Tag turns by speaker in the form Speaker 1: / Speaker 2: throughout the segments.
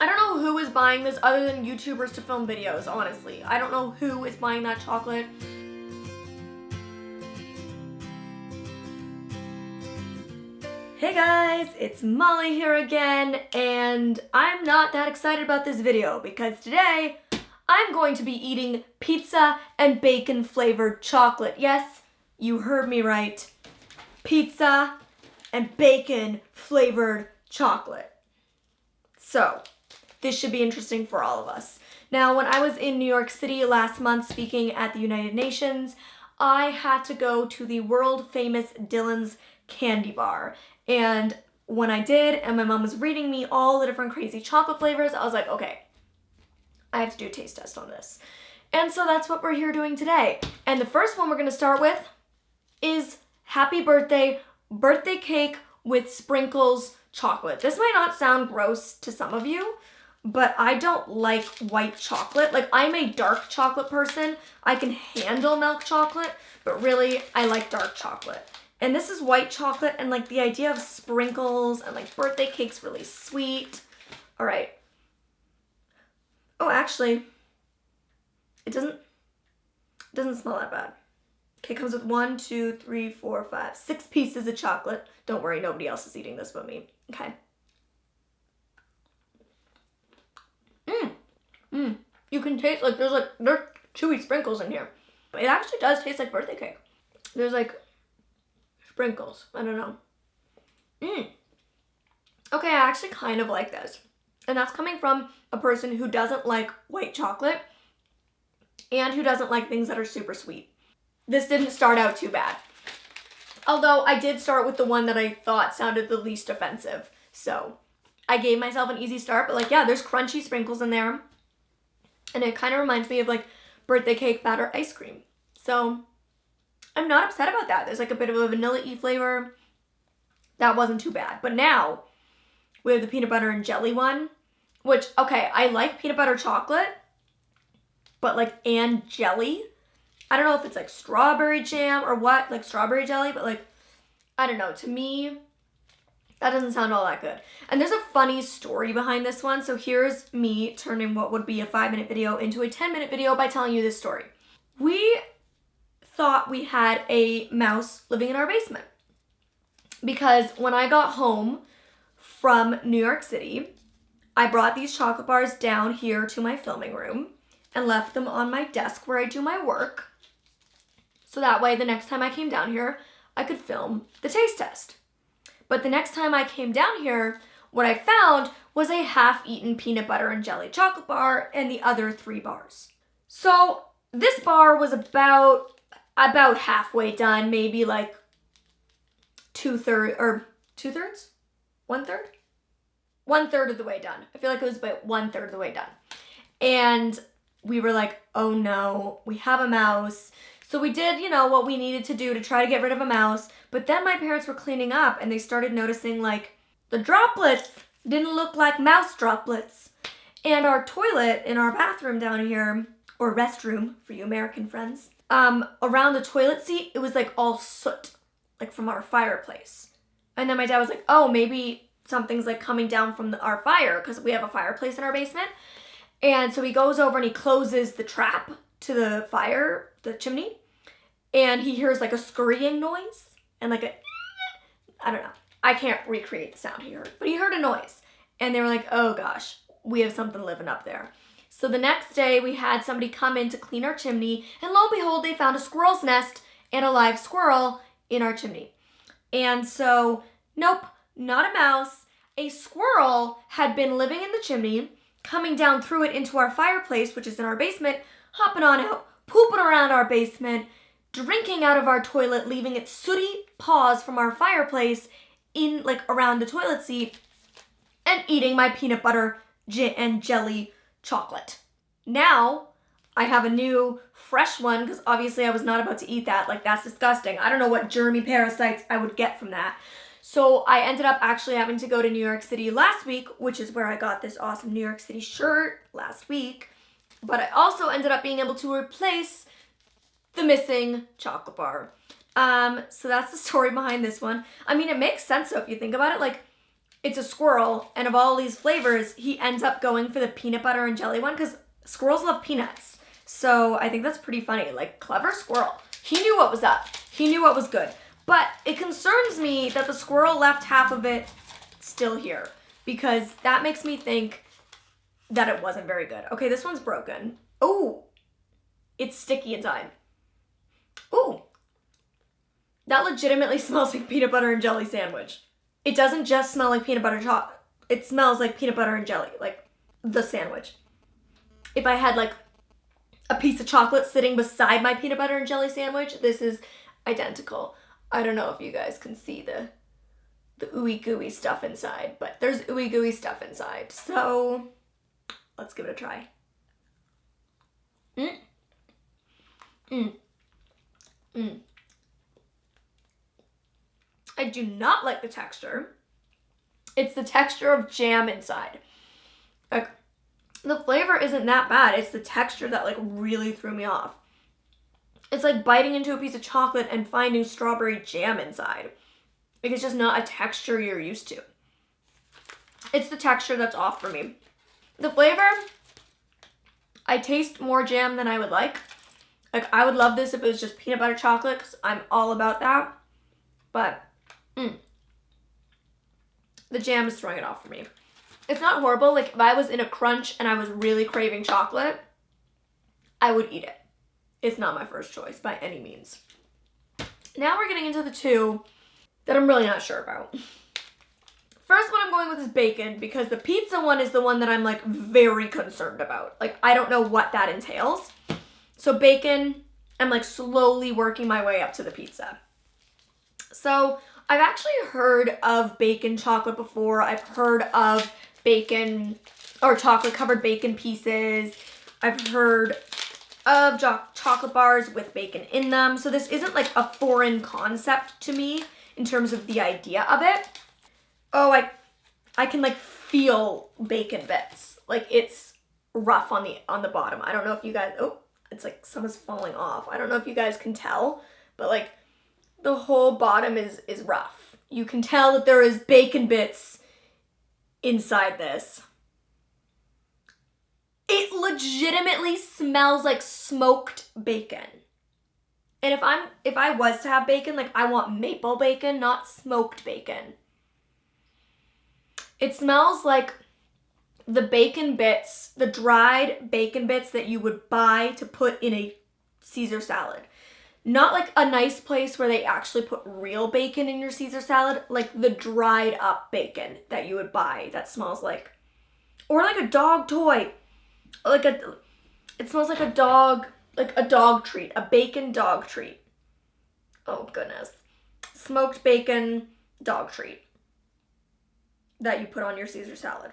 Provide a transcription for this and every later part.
Speaker 1: I don't know who is buying this other than YouTubers to film videos, honestly. I don't know who is buying that chocolate. Hey guys, it's Molly here again, and I'm not that excited about this video because today I'm going to be eating pizza and bacon flavored chocolate. Yes, you heard me right. Pizza and bacon flavored chocolate. So, this should be interesting for all of us. Now, when I was in New York City last month speaking at the United Nations, I had to go to the world famous Dylan's Candy Bar. And when I did, and my mom was reading me all the different crazy chocolate flavors, I was like, okay, I have to do a taste test on this. And so that's what we're here doing today. And the first one we're gonna start with is Happy Birthday cake with sprinkles chocolate. This might not sound gross to some of you, but I don't like white chocolate. Like, I'm a dark chocolate person. I can handle milk chocolate, but really, I like dark chocolate. And this is white chocolate, and like the idea of sprinkles and like birthday cake's really sweet. All right. Oh, actually, it doesn't smell that bad. Okay, it comes with 1, 2, 3, 4, 5, 6 pieces of chocolate. Don't worry, nobody else is eating this but me. Okay. You can taste like there's chewy sprinkles in here. It actually does taste like birthday cake. There's like sprinkles. I don't know. Okay, I actually kind of like this. And that's coming from a person who doesn't like white chocolate and who doesn't like things that are super sweet. This didn't start out too bad. Although I did start with the one that I thought sounded the least offensive. So I gave myself an easy start, but like, yeah, there's crunchy sprinkles in there. And it kind of reminds me of like birthday cake batter ice cream. So I'm not upset about that. There's like a bit of a vanilla-y flavor. That wasn't too bad. But now we have the peanut butter and jelly one, which, okay, I like peanut butter chocolate, but like, and jelly. I don't know if it's like strawberry jam or what, like strawberry jelly, but like, I don't know. To me, that doesn't sound all that good. And there's a funny story behind this one. So here's me turning what would be a 5-minute video into a 10-minute video by telling you this story. We thought we had a mouse living in our basement because when I got home from New York City, I brought these chocolate bars down here to my filming room and left them on my desk where I do my work. So that way, the next time I came down here, I could film the taste test. But the next time I came down here, what I found was a half-eaten peanut butter and jelly chocolate bar and the other 3 bars. So this bar was about halfway done, maybe like 2/3 or 2/3? 1/3? 1/3 of the way done. I feel like it was about 1/3 of the way done. And we were like, oh no, we have a mouse. So we did, what we needed to do to try to get rid of a mouse. But then my parents were cleaning up and they started noticing like the droplets didn't look like mouse droplets. And our toilet in our bathroom down here, or restroom for you American friends, around the toilet seat, it was like all soot, like from our fireplace. And then my dad was like, oh, maybe something's like coming down from our fire because we have a fireplace in our basement. And so he goes over and he closes the trap to the fire, the chimney, and he hears like a scurrying noise and like I don't know. I can't recreate the sound he heard, but he heard a noise. And they were like, oh gosh, we have something living up there. So the next day we had somebody come in to clean our chimney, and lo and behold, they found a squirrel's nest and a live squirrel in our chimney. And so, nope, not a mouse. A squirrel had been living in the chimney, coming down through it into our fireplace, which is in our basement, hopping on out, pooping around our basement, drinking out of our toilet, leaving its sooty paws from our fireplace in like around the toilet seat, and eating my peanut butter and jelly chocolate. Now I have a new fresh one because obviously I was not about to eat that. Like, that's disgusting. I don't know what germy parasites I would get from that. So I ended up actually having to go to New York City last week, which is where I got this awesome New York City shirt last week. But I also ended up being able to replace the missing chocolate bar. So that's the story behind this one. I mean, it makes sense though if you think about it. Like, it's a squirrel, and of all these flavors, he ends up going for the peanut butter and jelly one because squirrels love peanuts. So I think that's pretty funny. Like, clever squirrel. He knew what was up. He knew what was good. But it concerns me that the squirrel left half of it still here because that makes me think that it wasn't very good. Okay, this one's broken. Oh, it's sticky inside. Ooh, that legitimately smells like peanut butter and jelly sandwich. It doesn't just smell like peanut butter chocolate. It smells like peanut butter and jelly, like the sandwich. If I had like a piece of chocolate sitting beside my peanut butter and jelly sandwich, this is identical. I don't know if you guys can see the ooey gooey stuff inside, but there's ooey gooey stuff inside. So let's give it a try. I do not like the texture. It's the texture of jam inside. Like, the flavor isn't that bad. It's the texture that like really threw me off. It's like biting into a piece of chocolate and finding strawberry jam inside. Like, it's just not a texture you're used to. It's the texture that's off for me. The flavor, I taste more jam than I would like. Like, I would love this if it was just peanut butter chocolate because I'm all about that. But, the jam is throwing it off for me. It's not horrible. Like, if I was in a crunch and I was really craving chocolate, I would eat it. It's not my first choice by any means. Now we're getting into the two that I'm really not sure about. First one I'm going with is bacon because the pizza one is the one that I'm like very concerned about. Like, I don't know what that entails. So bacon, I'm like slowly working my way up to the pizza. So I've actually heard of bacon chocolate before. I've heard of bacon or chocolate covered bacon pieces. I've heard of chocolate bars with bacon in them. So this isn't like a foreign concept to me in terms of the idea of it. Oh, I can like feel bacon bits. Like, it's rough on the bottom. I don't know if you guys, oh, it's like some is falling off. I don't know if you guys can tell, but like the whole bottom is rough. You can tell that there is bacon bits inside this. It legitimately smells like smoked bacon. And if I was to have bacon, like, I want maple bacon, not smoked bacon. It smells like the bacon bits, the dried bacon bits that you would buy to put in a Caesar salad. Not like a nice place where they actually put real bacon in your Caesar salad, like the dried up bacon that you would buy that smells like, or like a dog toy. It smells like a dog treat, a bacon dog treat. Oh goodness. Smoked bacon dog treat that you put on your Caesar salad.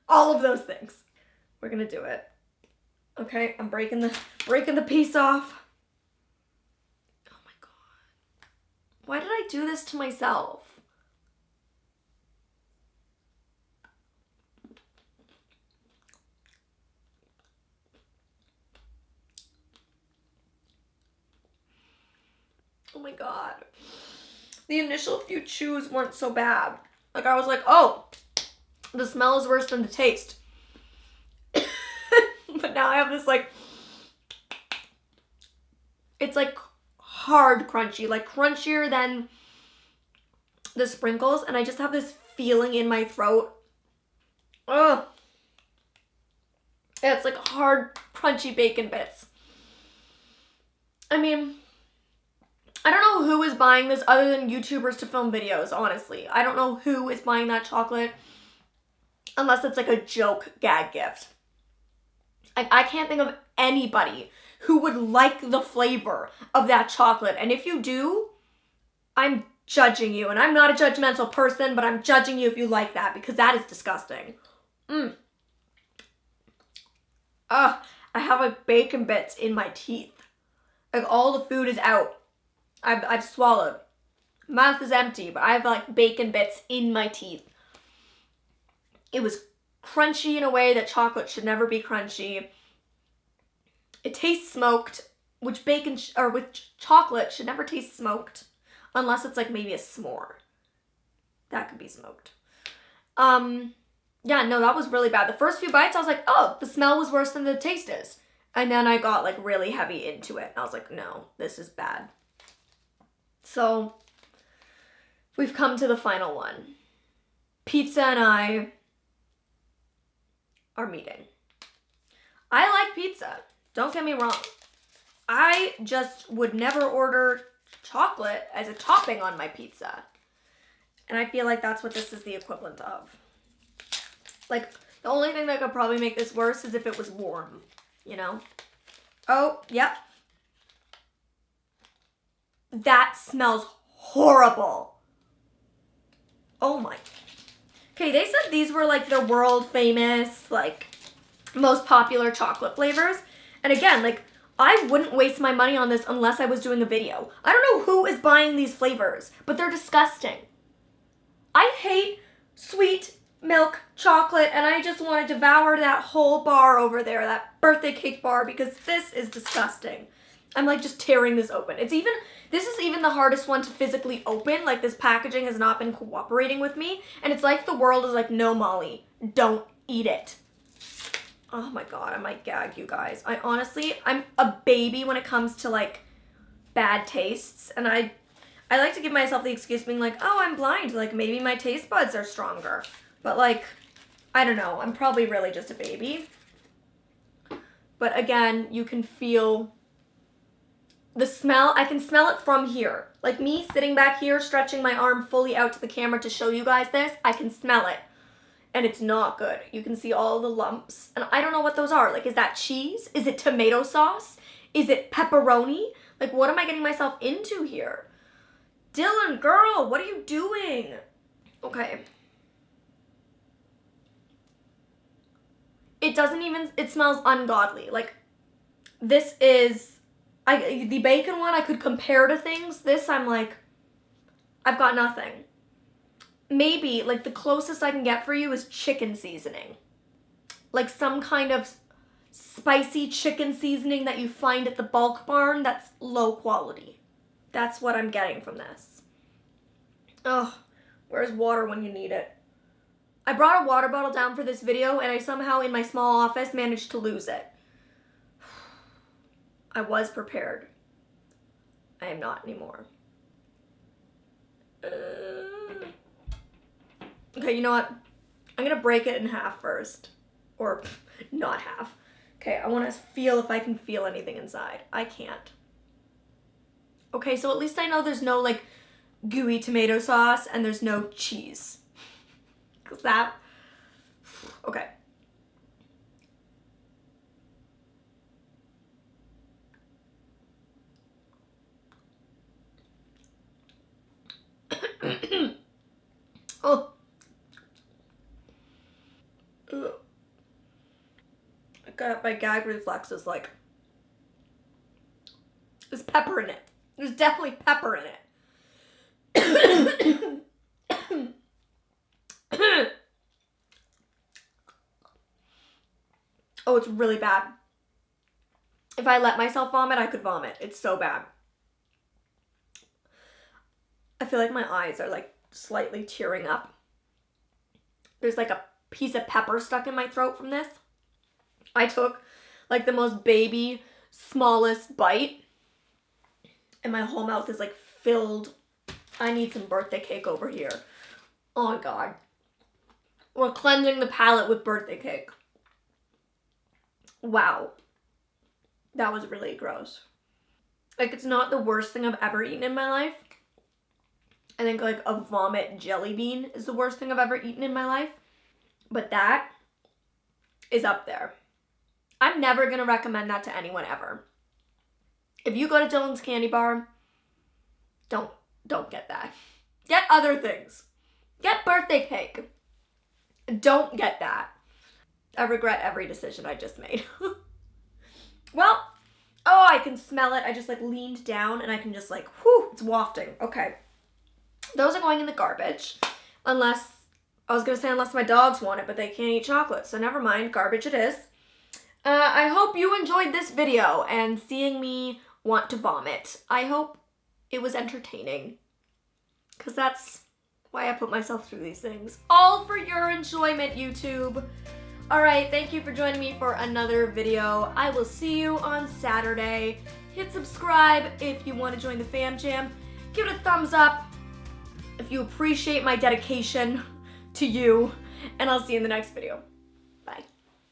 Speaker 1: All of those things. We're gonna do it. Okay, I'm breaking the piece off. Oh my god. Why did I do this to myself? Oh my god. The initial few chews weren't so bad. Like, I was like, oh, the smell is worse than the taste. But now I have this like, it's like hard crunchy, like crunchier than the sprinkles. And I just have this feeling in my throat. Ugh. It's like hard, crunchy bacon bits. I mean, I don't know who is buying this other than YouTubers to film videos, honestly. I don't know who is buying that chocolate unless it's like a joke gag gift. I can't think of anybody who would like the flavor of that chocolate. And if you do, I'm judging you. And I'm not a judgmental person, but I'm judging you if you like that because that is disgusting. Ugh, I have like bacon bits in my teeth. Like, all the food is out. I've swallowed. Mouth is empty, but I have like bacon bits in my teeth. It was crunchy in a way that chocolate should never be crunchy. It tastes smoked, which chocolate should never taste smoked unless it's like maybe a s'more. That could be smoked. Yeah, no, that was really bad. The first few bites, I was like, oh, the smell was worse than the taste is. And then I got like really heavy into it. And I was like, no, this is bad. So we've come to the final one. Pizza and I are meeting. I like pizza. Don't get me wrong. I just would never order chocolate as a topping on my pizza. And I feel like that's what this is the equivalent of. Like, the only thing that could probably make this worse is if it was warm, you know? Oh, yep. That smells horrible. Oh my. Okay, they said these were like their world famous, like, most popular chocolate flavors. And again, like, I wouldn't waste my money on this unless I was doing a video. I don't know who is buying these flavors, but they're disgusting. I hate sweet milk chocolate, and I just want to devour that whole bar over there, that birthday cake bar, because this is disgusting. I'm like just tearing this open. This is even the hardest one to physically open. Like, this packaging has not been cooperating with me, and it's like the world is like, no, Molly, don't eat it. Oh my God, I might gag, you guys. I'm a baby when it comes to like bad tastes, and I like to give myself the excuse being like, oh, I'm blind, like maybe my taste buds are stronger. But like, I don't know, I'm probably really just a baby. But again, you can feel the smell. I can smell it from here. Like me sitting back here, stretching my arm fully out to the camera to show you guys this, I can smell it. And it's not good. You can see all the lumps. And I don't know what those are. Like, is that cheese? Is it tomato sauce? Is it pepperoni? Like, what am I getting myself into here? Dylan, girl, what are you doing? Okay. It smells ungodly. Like, this is, the bacon one I could compare to things. This, I'm like, I've got nothing. Maybe, like, the closest I can get for you is chicken seasoning. Like, some kind of spicy chicken seasoning that you find at the bulk barn that's low quality. That's what I'm getting from this. Ugh, where's water when you need it? I brought a water bottle down for this video, and I somehow, in my small office, managed to lose it. I was prepared. I am not anymore. Okay, you know what? I'm gonna break it in half first. Or, not half. Okay, I wanna feel if I can feel anything inside. I can't. Okay, so at least I know there's no, like, gooey tomato sauce and there's no cheese. Cause that, okay. Oh. Ugh. I got my gag reflex is like, there's pepper in it. There's definitely pepper in it. Oh, it's really bad. If I let myself vomit, I could vomit. It's so bad. I feel like my eyes are like slightly tearing up. There's like a piece of pepper stuck in my throat from this. I took like the most baby, smallest bite, and my whole mouth is like filled. I need some birthday cake over here. Oh my God. We're cleansing the palate with birthday cake. Wow. That was really gross. Like, it's not the worst thing I've ever eaten in my life. I think like a vomit jelly bean is the worst thing I've ever eaten in my life. But that is up there. I'm never going to recommend that to anyone ever. If you go to Dylan's Candy Bar, don't get that. Get other things. Get birthday cake. Don't get that. I regret every decision I just made. Well, oh, I can smell it. I just like leaned down and I can just like, whew, it's wafting. Okay. Those are going in the garbage. Unless, I was going to say unless my dogs want it, but they can't eat chocolate. So never mind, garbage it is. I hope you enjoyed this video and seeing me want to vomit. I hope it was entertaining. Because that's why I put myself through these things. All for your enjoyment, YouTube. Alright, thank you for joining me for another video. I will see you on Saturday. Hit subscribe if you want to join the fam jam. Give it a thumbs up if you appreciate my dedication to you. And I'll see you in the next video. Bye.